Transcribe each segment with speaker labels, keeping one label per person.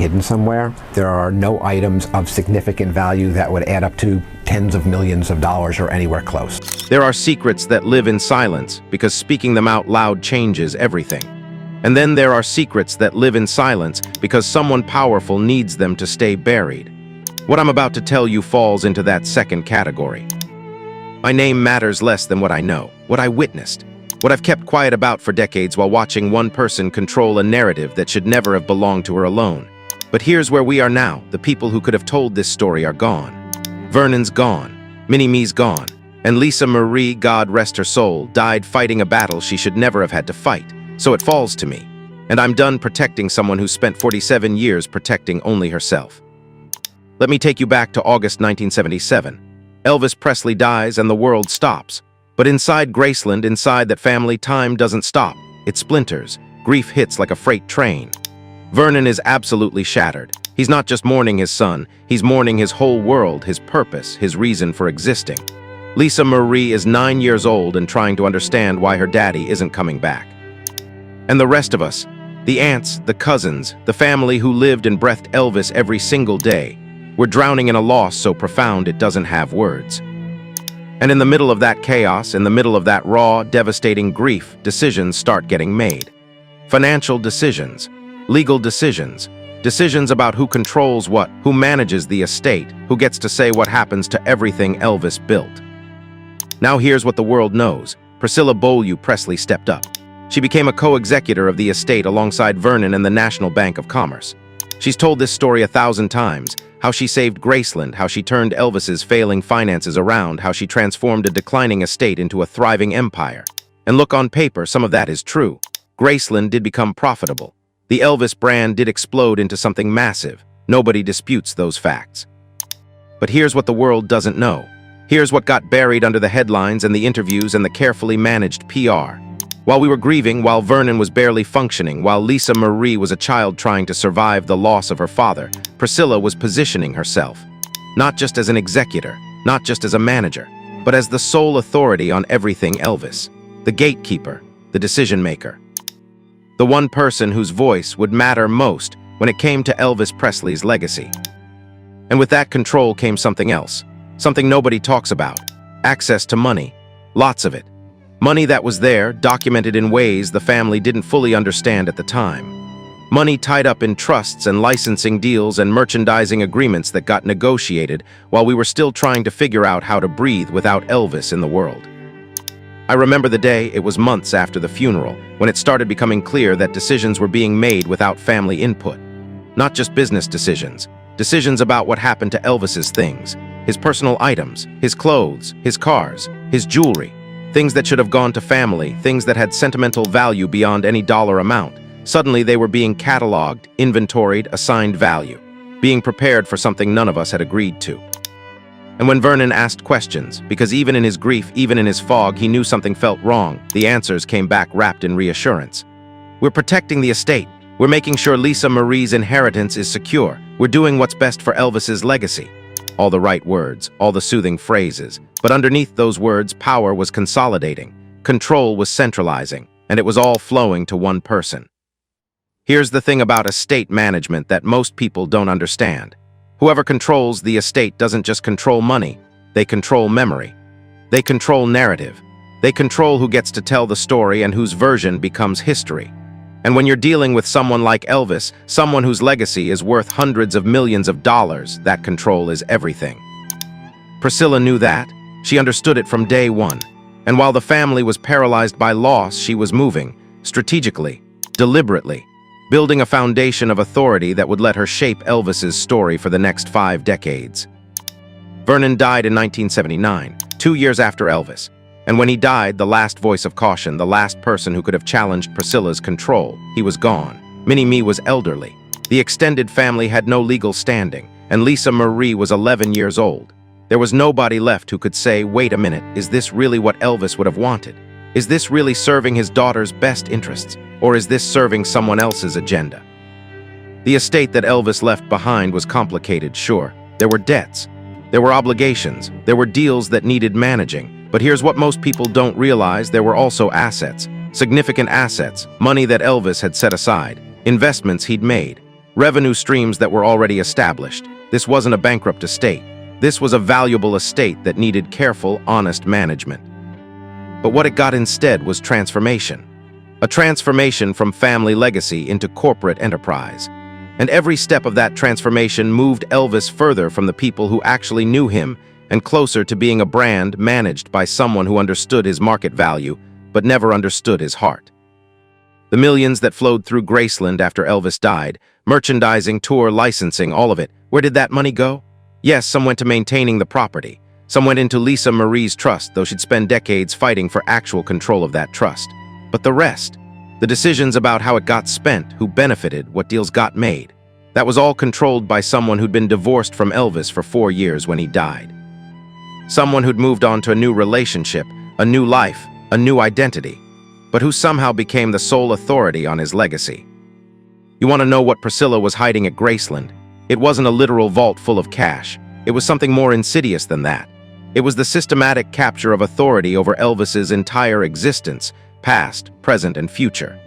Speaker 1: hidden somewhere. There are no items of significant value that would add up to tens of millions of dollars or anywhere close.
Speaker 2: There are secrets that live in silence because speaking them out loud changes everything. And then there are secrets that live in silence because someone powerful needs them to stay buried. What I'm about to tell you falls into that second category. My name matters less than what I know, what I witnessed, what I've kept quiet about for decades while watching one person control a narrative that should never have belonged to her alone. But here's where we are now. The people who could have told this story are gone. Vernon's gone, Minnie Mae's gone, and Lisa Marie, God rest her soul, died fighting a battle she should never have had to fight. So it falls to me, and I'm done protecting someone who spent 47 years protecting only herself. Let me take you back to August 1977. Elvis Presley dies and the world stops. But inside Graceland, inside that family, time doesn't stop. It splinters. Grief hits like a freight train. Vernon is absolutely shattered. He's not just mourning his son, he's mourning his whole world, his purpose, his reason for existing. Lisa Marie is 9 years old and trying to understand why her daddy isn't coming back. And the rest of us, the aunts, the cousins, the family who lived and breathed Elvis every single day, we're drowning in a loss so profound it doesn't have words. And in the middle of that chaos, in the middle of that raw, devastating grief, decisions start getting made. Financial decisions, legal decisions, decisions about who controls what, who manages the estate, who gets to say what happens to everything Elvis built. Now here's what the world knows. Priscilla Presley stepped up. She became a co-executor of the estate alongside Vernon and the National Bank of Commerce. She's told this story 1,000 times, how she saved Graceland, how she turned Elvis's failing finances around, how she transformed a declining estate into a thriving empire. And look, on paper, some of that is true. Graceland did become profitable. The Elvis brand did explode into something massive. Nobody disputes those facts. But here's what the world doesn't know. Here's what got buried under the headlines and the interviews and the carefully managed PR. While we were grieving, while Vernon was barely functioning, while Lisa Marie was a child trying to survive the loss of her father, Priscilla was positioning herself. Not just as an executor, not just as a manager, but as the sole authority on everything Elvis. The gatekeeper, the decision maker. The one person whose voice would matter most when it came to Elvis Presley's legacy. And with that control came something else. Something nobody talks about. Access to money. Lots of it. Money that was there, documented in ways the family didn't fully understand at the time. Money tied up in trusts and licensing deals and merchandising agreements that got negotiated while we were still trying to figure out how to breathe without Elvis in the world. I remember the day, it was months after the funeral, when it started becoming clear that decisions were being made without family input. Not just business decisions. Decisions about what happened to Elvis's things. His personal items, his clothes, his cars, his jewelry. Things that should have gone to family, things that had sentimental value beyond any dollar amount. Suddenly they were being cataloged, inventoried, assigned value, being prepared for something none of us had agreed to. And when Vernon asked questions, because even in his grief, even in his fog, he knew something felt wrong, the answers came back wrapped in reassurance. We're protecting the estate. We're making sure Lisa Marie's inheritance is secure. We're doing what's best for Elvis's legacy. All the right words, all the soothing phrases. But underneath those words, power was consolidating, control was centralizing, and it was all flowing to one person. Here's the thing about estate management that most people don't understand. Whoever controls the estate doesn't just control money, they control memory. They control narrative. They control who gets to tell the story and whose version becomes history. And when you're dealing with someone like Elvis, someone whose legacy is worth hundreds of millions of dollars, that control is everything. Priscilla knew that. She understood it from day one. And while the family was paralyzed by loss, she was moving, strategically, deliberately, building a foundation of authority that would let her shape Elvis's story for the next 5 decades. Vernon died in 1979, 2 years after Elvis. And when he died, the last voice of caution, the last person who could have challenged Priscilla's control, he was gone. Minnie Mae was elderly. The extended family had no legal standing, and Lisa Marie was 11 years old. There was nobody left who could say, wait a minute, is this really what Elvis would have wanted? Is this really serving his daughter's best interests? Or is this serving someone else's agenda? The estate that Elvis left behind was complicated, sure. There were debts. There were obligations. There were deals that needed managing. But here's what most people don't realize, there were also assets. Significant assets, money that Elvis had set aside, investments he'd made. revenue streams that were already established. This wasn't a bankrupt estate. This was a valuable estate that needed careful, honest management. But what it got instead was transformation. A transformation from family legacy into corporate enterprise. And every step of that transformation moved Elvis further from the people who actually knew him and closer to being a brand managed by someone who understood his market value but never understood his heart. The millions that flowed through Graceland after Elvis died, merchandising, tour, licensing, all of it, where did that money go? Yes, some went to maintaining the property. Some went into Lisa Marie's trust, though she'd spend decades fighting for actual control of that trust. But the rest, the decisions about how it got spent, who benefited, what deals got made, that was all controlled by someone who'd been divorced from Elvis for 4 years when he died. Someone who'd moved on to a new relationship, a new life, a new identity, but who somehow became the sole authority on his legacy. You want to know what Priscilla was hiding at Graceland? It wasn't a literal vault full of cash. It was something more insidious than that. It was the systematic capture of authority over Elvis's entire existence, past, present, and future.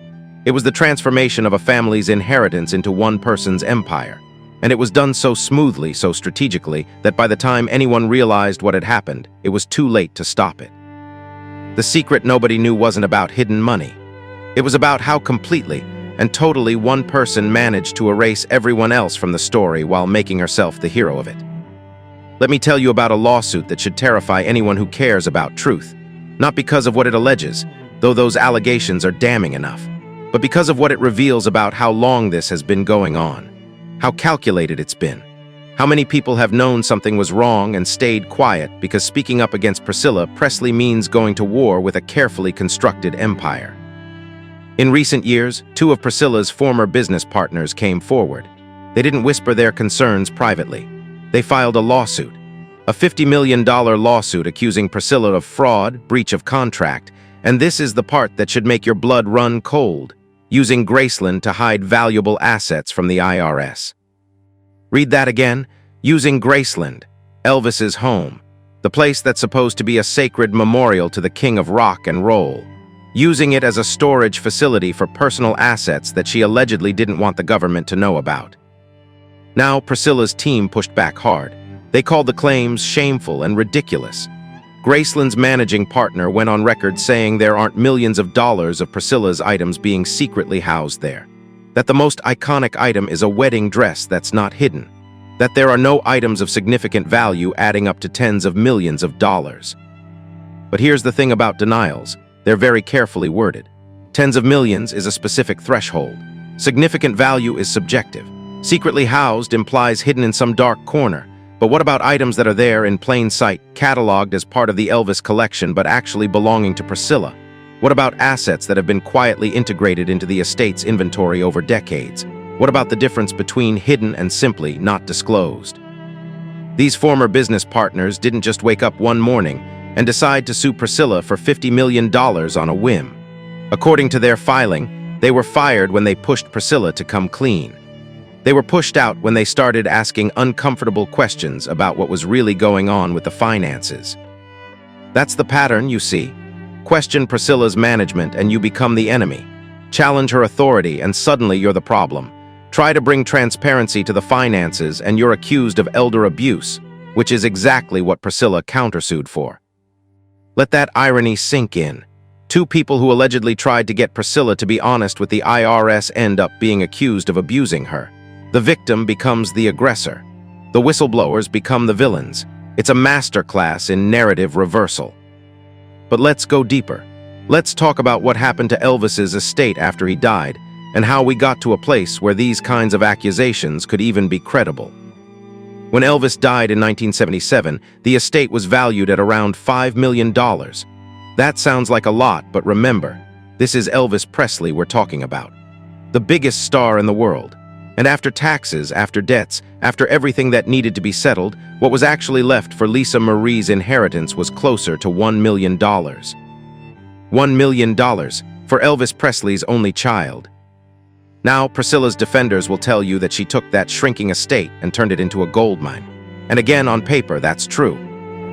Speaker 2: It was the transformation of a family's inheritance into one person's empire. And it was done so smoothly, so strategically, that by the time anyone realized what had happened, it was too late to stop it. The secret nobody knew wasn't about hidden money. It was about how completely and totally one person managed to erase everyone else from the story while making herself the hero of it. Let me tell you about a lawsuit that should terrify anyone who cares about truth. Not because of what it alleges, though those allegations are damning enough, but because of what it reveals about how long this has been going on, how calculated it's been, how many people have known something was wrong and stayed quiet because speaking up against Priscilla Presley means going to war with a carefully constructed empire. In recent years, 2 of Priscilla's former business partners came forward. They didn't whisper their concerns privately. They filed a lawsuit, a $50 million lawsuit accusing Priscilla of fraud, breach of contract, and this is the part that should make your blood run cold, using Graceland to hide valuable assets from the IRS. Read that again. Using Graceland, Elvis's home, the place that's supposed to be a sacred memorial to the king of rock and roll, using it as a storage facility for personal assets that she allegedly didn't want the government to know about. Now, Priscilla's team pushed back hard. They called the claims shameful and ridiculous. Graceland's managing partner went on record saying there aren't millions of dollars of Priscilla's items being secretly housed there, that the most iconic item is a wedding dress that's not hidden, that there are no items of significant value adding up to tens of millions of dollars. But here's the thing about denials. They're very carefully worded. Tens of millions is a specific threshold. Significant value is subjective. Secretly housed implies hidden in some dark corner. But what about items that are there in plain sight, cataloged as part of the Elvis collection but actually belonging to Priscilla? What about assets that have been quietly integrated into the estate's inventory over decades? What about the difference between hidden and simply not disclosed? These former business partners didn't just wake up one morning and decide to sue Priscilla for $50 million on a whim. According to their filing, they were fired when they pushed Priscilla to come clean. They were pushed out when they started asking uncomfortable questions about what was really going on with the finances. That's the pattern, you see. Question Priscilla's management and you become the enemy. Challenge her authority and suddenly you're the problem. Try to bring transparency to the finances and you're accused of elder abuse, which is exactly what Priscilla countersued for. Let that irony sink in. 2 people who allegedly tried to get Priscilla to be honest with the IRS end up being accused of abusing her. The victim becomes the aggressor. The whistleblowers become the villains. It's a masterclass in narrative reversal. But let's go deeper. Let's talk about what happened to Elvis's estate after he died, and how we got to a place where these kinds of accusations could even be credible. When Elvis died in 1977, the estate was valued at around $5 million. That sounds like a lot, but remember, this is Elvis Presley we're talking about. The biggest star in the world. And after taxes, after debts, after everything that needed to be settled, what was actually left for Lisa Marie's inheritance was closer to $1 million. $1 million for Elvis Presley's only child. Now, Priscilla's defenders will tell you that she took that shrinking estate and turned it into a gold mine. And again, on paper, that's true.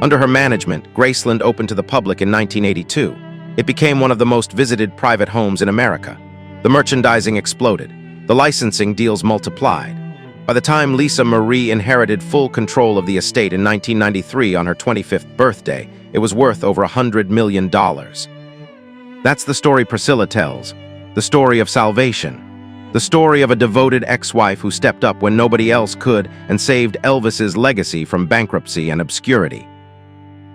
Speaker 2: Under her management, Graceland opened to the public in 1982. It became one of the most visited private homes in America. The merchandising exploded. The licensing deals multiplied. By the time Lisa Marie inherited full control of the estate in 1993 on her 25th birthday, it was worth over $100 million. That's the story Priscilla tells, the story of salvation, the story of a devoted ex-wife who stepped up when nobody else could and saved Elvis's legacy from bankruptcy and obscurity.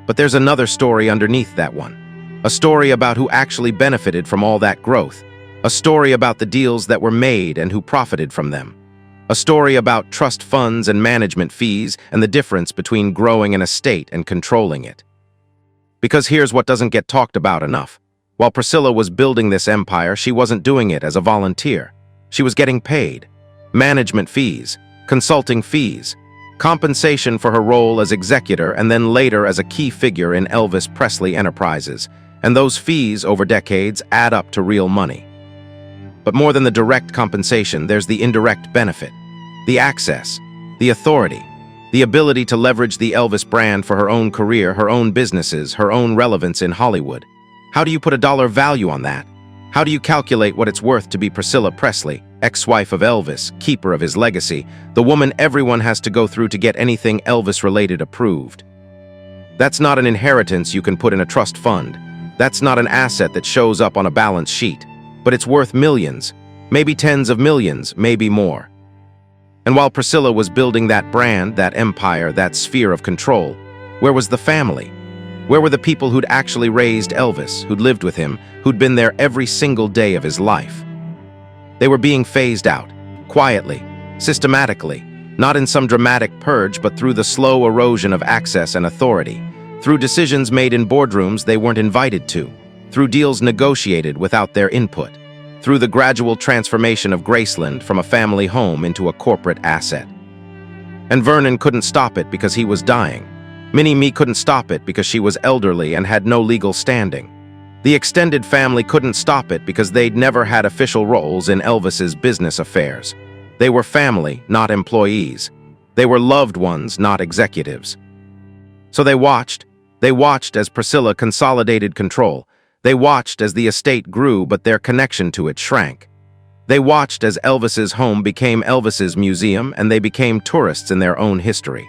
Speaker 2: But there's another story underneath that one, a story about who actually benefited from all that growth, a story about the deals that were made and who profited from them, a story about trust funds and management fees and the difference between growing an estate and controlling it. Because here's what doesn't get talked about enough. While Priscilla was building this empire, she wasn't doing it as a volunteer. She was getting paid. Management fees, consulting fees, compensation for her role as executor and then later as a key figure in Elvis Presley enterprises. And those fees over decades add up to real money. But more than the direct compensation, there's the indirect benefit, the access, the authority, the ability to leverage the Elvis brand for her own career, her own businesses, her own relevance in Hollywood. How do you put a dollar value on that? How do you calculate what it's worth to be Priscilla Presley, ex-wife of Elvis, keeper of his legacy, the woman everyone has to go through to get anything Elvis-related approved? That's not an inheritance you can put in a trust fund. That's not an asset that shows up on a balance sheet. But it's worth millions, maybe tens of millions, maybe more. And while Priscilla was building that brand, that empire, that sphere of control, where was the family? Where were the people who'd actually raised Elvis, who'd lived with him, who'd been there every single day of his life? They were being phased out, quietly, systematically, not in some dramatic purge, but through the slow erosion of access and authority, through decisions made in boardrooms they weren't invited to, through deals negotiated without their input, through the gradual transformation of Graceland from a family home into a corporate asset. And Vernon couldn't stop it because he was dying. Minnie Mae couldn't stop it because she was elderly and had no legal standing. The extended family couldn't stop it because they'd never had official roles in Elvis's business affairs. They were family, not employees. They were loved ones, not executives. So they watched as Priscilla consolidated control. They watched as the estate grew, but their connection to it shrank. They watched as Elvis's home became Elvis's museum, and they became tourists in their own history.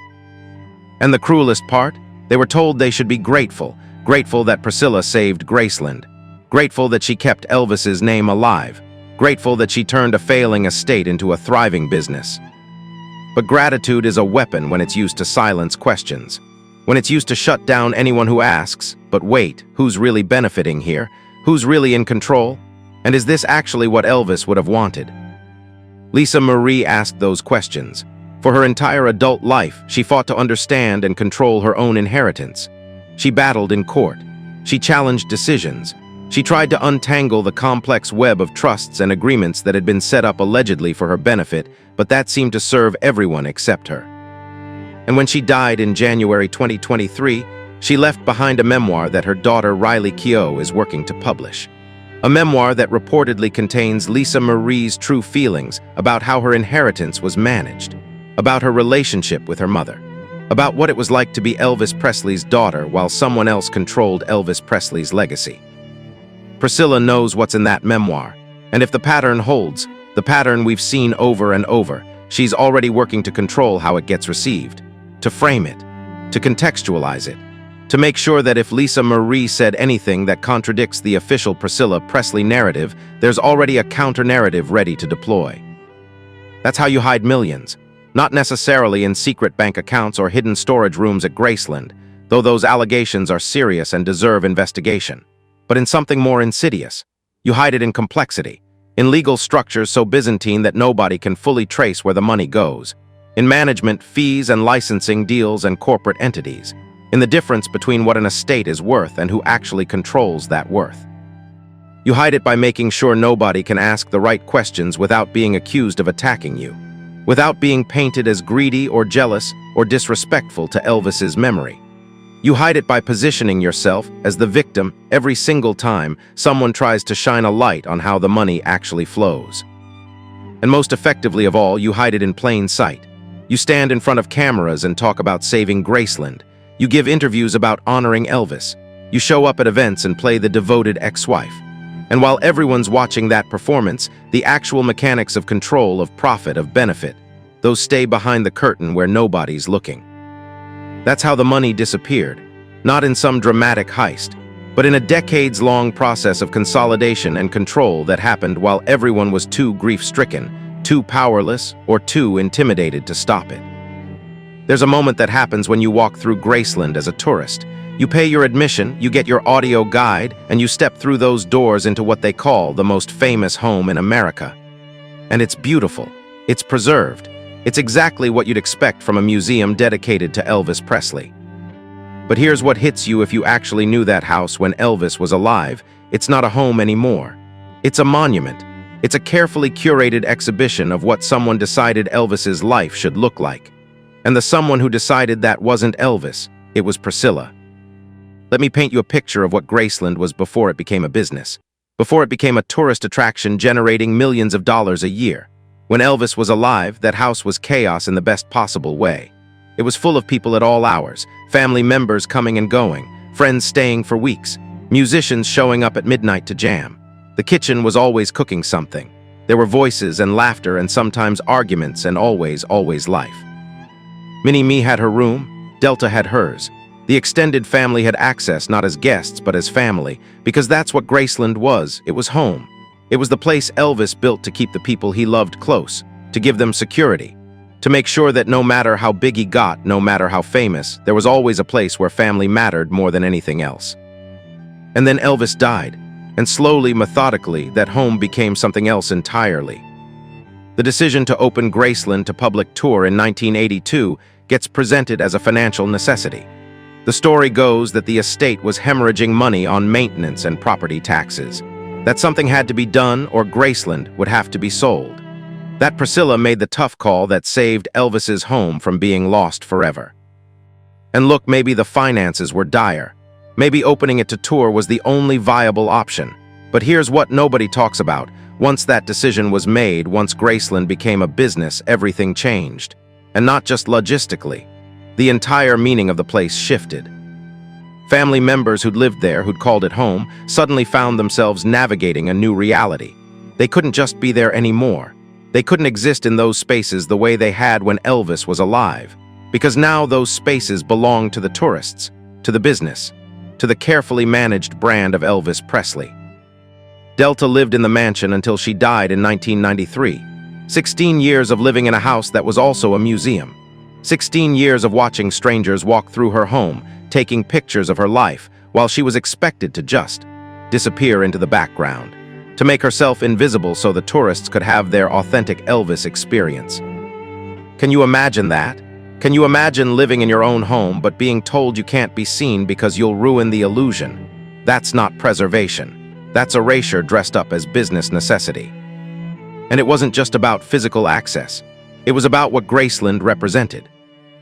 Speaker 2: And the cruelest part? They were told they should be grateful that Priscilla saved Graceland, grateful that she kept Elvis's name alive, grateful that she turned a failing estate into a thriving business. But gratitude is a weapon when it's used to silence questions, when it's used to shut down anyone who asks, but wait, who's really benefiting here? Who's really in control? And is this actually what Elvis would have wanted? Lisa Marie asked those questions. For her entire adult life, she fought to understand and control her own inheritance. She battled in court. She challenged decisions. She tried to untangle the complex web of trusts and agreements that had been set up allegedly for her benefit, but that seemed to serve everyone except her. And when she died in January 2023, she left behind a memoir that her daughter Riley Keough is working to publish. A memoir that reportedly contains Lisa Marie's true feelings about how her inheritance was managed, about her relationship with her mother, about what it was like to be Elvis Presley's daughter while someone else controlled Elvis Presley's legacy. Priscilla knows what's in that memoir, and if the pattern holds, the pattern we've seen over and over, she's already working to control how it gets received, to frame it, to contextualize it, to make sure that if Lisa Marie said anything that contradicts the official Priscilla Presley narrative, there's already a counter-narrative ready to deploy. That's how you hide millions. Not necessarily in secret bank accounts or hidden storage rooms at Graceland, though those allegations are serious and deserve investigation, but in something more insidious. You hide it in complexity, in legal structures so Byzantine that nobody can fully trace where the money goes, in management, fees and licensing deals and corporate entities, in the difference between what an estate is worth and who actually controls that worth. You hide it by making sure nobody can ask the right questions without being accused of attacking you, without being painted as greedy or jealous or disrespectful to Elvis's memory. You hide it by positioning yourself as the victim every single time someone tries to shine a light on how the money actually flows. And most effectively of all, you hide it in plain sight. You stand in front of cameras and talk about saving Graceland. You give interviews about honoring Elvis. You show up at events and play the devoted ex-wife. And while everyone's watching that performance, the actual mechanics of control, of profit, of benefit, those stay behind the curtain where nobody's looking. That's how the money disappeared, not in some dramatic heist, but in a decades-long process of consolidation and control that happened while everyone was too grief-stricken, too powerless, or too intimidated to stop it. There's a moment that happens when you walk through Graceland as a tourist. You pay your admission, you get your audio guide, and you step through those doors into what they call the most famous home in America. And it's beautiful. It's preserved. It's exactly what you'd expect from a museum dedicated to Elvis Presley. But here's what hits you if you actually knew that house when Elvis was alive. It's not a home anymore. It's a monument. It's a carefully curated exhibition of what someone decided Elvis's life should look like. And the someone who decided that wasn't Elvis, it was Priscilla. Let me paint you a picture of what Graceland was before it became a business, before it became a tourist attraction generating millions of dollars a year. When Elvis was alive, that house was chaos in the best possible way. It was full of people at all hours, family members coming and going, friends staying for weeks, musicians showing up at midnight to jam. The kitchen was always cooking something. There were voices and laughter and sometimes arguments and always life. Minnie Mae had her room, Delta had hers. The extended family had access not as guests but as family, because that's what Graceland was. It was home. It was the place Elvis built to keep the people he loved close, to give them security, to make sure that no matter how big he got, no matter how famous, there was always a place where family mattered more than anything else. And then Elvis died, and slowly, methodically, that home became something else entirely. The decision to open Graceland to public tour in 1982 gets presented as a financial necessity. The story goes that the estate was hemorrhaging money on maintenance and property taxes, that something had to be done or Graceland would have to be sold, that Priscilla made the tough call that saved Elvis's home from being lost forever. And look, maybe the finances were dire. Maybe opening it to tour was the only viable option. But here's what nobody talks about. Once that decision was made, once Graceland became a business, everything changed. And not just logistically. The entire meaning of the place shifted. Family members who'd lived there, who'd called it home, suddenly found themselves navigating a new reality. They couldn't just be there anymore. They couldn't exist in those spaces the way they had when Elvis was alive. Because now those spaces belonged to the tourists, to the business, to the carefully managed brand of Elvis Presley. Delta lived in the mansion until she died in 1993. 16 years of living in a house that was also a museum. 16 years of watching strangers walk through her home, taking pictures of her life, while she was expected to just disappear into the background, to make herself invisible so the tourists could have their authentic Elvis experience. Can you imagine that? Can you imagine living in your own home but being told you can't be seen because you'll ruin the illusion? That's not preservation. That's erasure dressed up as business necessity. And it wasn't just about physical access. It was about what Graceland represented.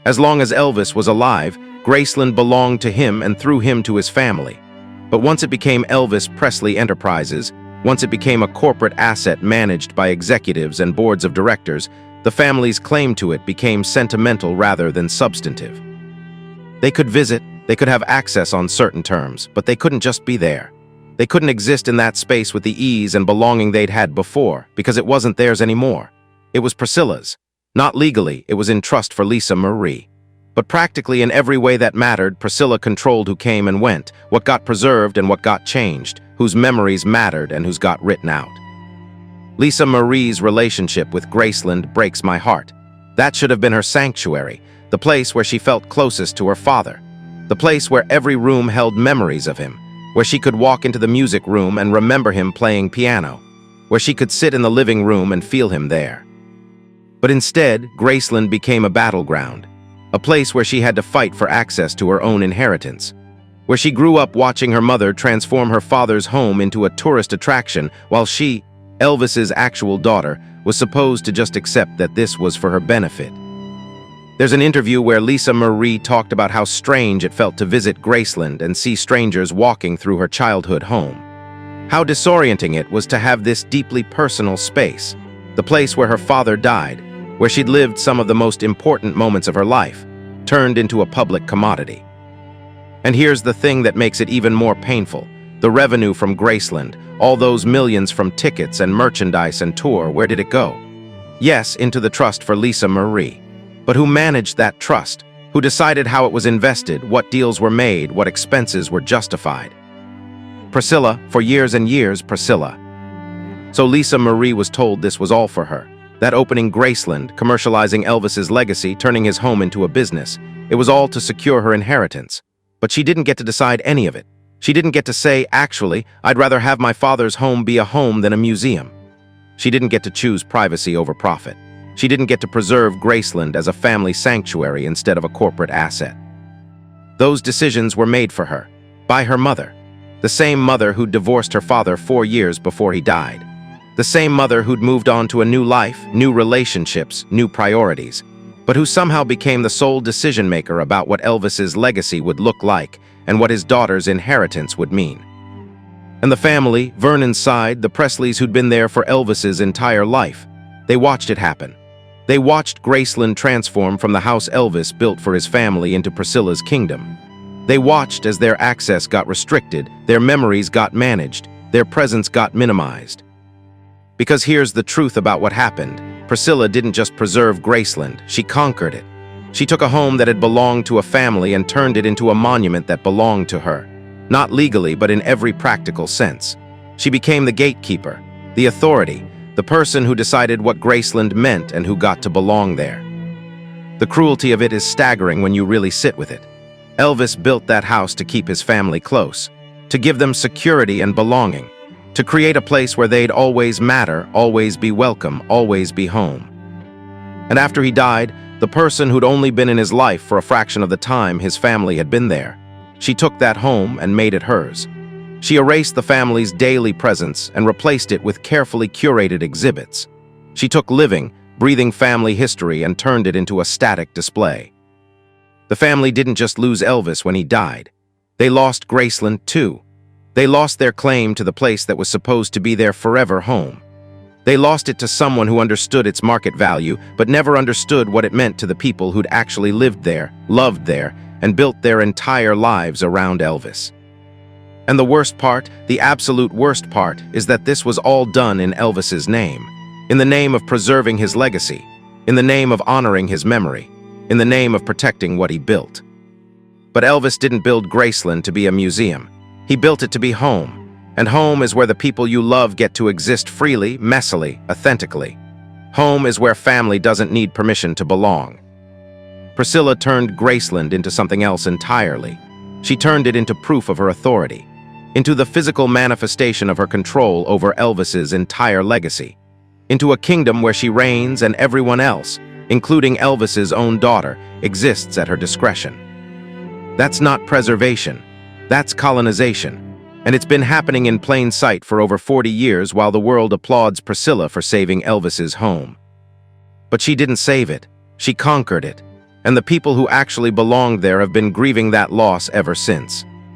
Speaker 2: As long as Elvis was alive, Graceland belonged to him and through him to his family. But once it became Elvis Presley Enterprises, once it became a corporate asset managed by executives and boards of directors, the family's claim to it became sentimental rather than substantive. They could visit, they could have access on certain terms, but they couldn't just be there. They couldn't exist in that space with the ease and belonging they'd had before, because it wasn't theirs anymore. It was Priscilla's. Not legally, it was in trust for Lisa Marie. But practically in every way that mattered, Priscilla controlled who came and went, what got preserved and what got changed, whose memories mattered and whose got written out. Lisa Marie's relationship with Graceland breaks my heart. That should have been her sanctuary, the place where she felt closest to her father, the place where every room held memories of him, where she could walk into the music room and remember him playing piano, where she could sit in the living room and feel him there. But instead, Graceland became a battleground, a place where she had to fight for access to her own inheritance, where she grew up watching her mother transform her father's home into a tourist attraction while she, Elvis's actual daughter, was supposed to just accept that this was for her benefit. There's an interview where Lisa Marie talked about how strange it felt to visit Graceland and see strangers walking through her childhood home. How disorienting it was to have this deeply personal space, the place where her father died, where she'd lived some of the most important moments of her life, turned into a public commodity. And here's the thing that makes it even more painful. The revenue from Graceland, all those millions from tickets and merchandise and tour, where did it go? Yes, into the trust for Lisa Marie. But who managed that trust? Who decided how it was invested, what deals were made, what expenses were justified? Priscilla, for years and years, Priscilla. So Lisa Marie was told this was all for her. That opening Graceland, commercializing Elvis's legacy, turning his home into a business, it was all to secure her inheritance. But she didn't get to decide any of it. She didn't get to say, actually, I'd rather have my father's home be a home than a museum. She didn't get to choose privacy over profit. She didn't get to preserve Graceland as a family sanctuary instead of a corporate asset. Those decisions were made for her, by her mother. The same mother who'd divorced her father 4 years before he died. The same mother who'd moved on to a new life, new relationships, new priorities, but who somehow became the sole decision-maker about what Elvis's legacy would look like and what his daughter's inheritance would mean. And the family, Vernon's side, the Presleys who'd been there for Elvis's entire life, they watched it happen. They watched Graceland transform from the house Elvis built for his family into Priscilla's kingdom. They watched as their access got restricted, their memories got managed, their presence got minimized. Because here's the truth about what happened. Priscilla didn't just preserve Graceland, she conquered it. She took a home that had belonged to a family and turned it into a monument that belonged to her. Not legally, but in every practical sense. She became the gatekeeper, the authority, the person who decided what Graceland meant and who got to belong there. The cruelty of it is staggering when you really sit with it. Elvis built that house to keep his family close, to give them security and belonging, to create a place where they'd always matter, always be welcome, always be home. And after he died, the person who'd only been in his life for a fraction of the time his family had been there, she took that home and made it hers. She erased the family's daily presence and replaced it with carefully curated exhibits. She took living, breathing family history and turned it into a static display. The family didn't just lose Elvis when he died. They lost Graceland too. They lost their claim to the place that was supposed to be their forever home. They lost it to someone who understood its market value, but never understood what it meant to the people who'd actually lived there, loved there, and built their entire lives around Elvis. And the worst part, the absolute worst part, is that this was all done in Elvis's name. In the name of preserving his legacy. In the name of honoring his memory. In the name of protecting what he built. But Elvis didn't build Graceland to be a museum. He built it to be home. And home is where the people you love get to exist freely, messily, authentically. Home is where family doesn't need permission to belong. Priscilla turned Graceland into something else entirely. She turned it into proof of her authority, into the physical manifestation of her control over Elvis's entire legacy, into a kingdom where she reigns and everyone else, including Elvis's own daughter, exists at her discretion. That's not preservation. That's colonization. And it's been happening in plain sight for over 40 years while the world applauds Priscilla for saving Elvis's home. But she didn't save it. She conquered it. And the people who actually belonged there have been grieving that loss ever since.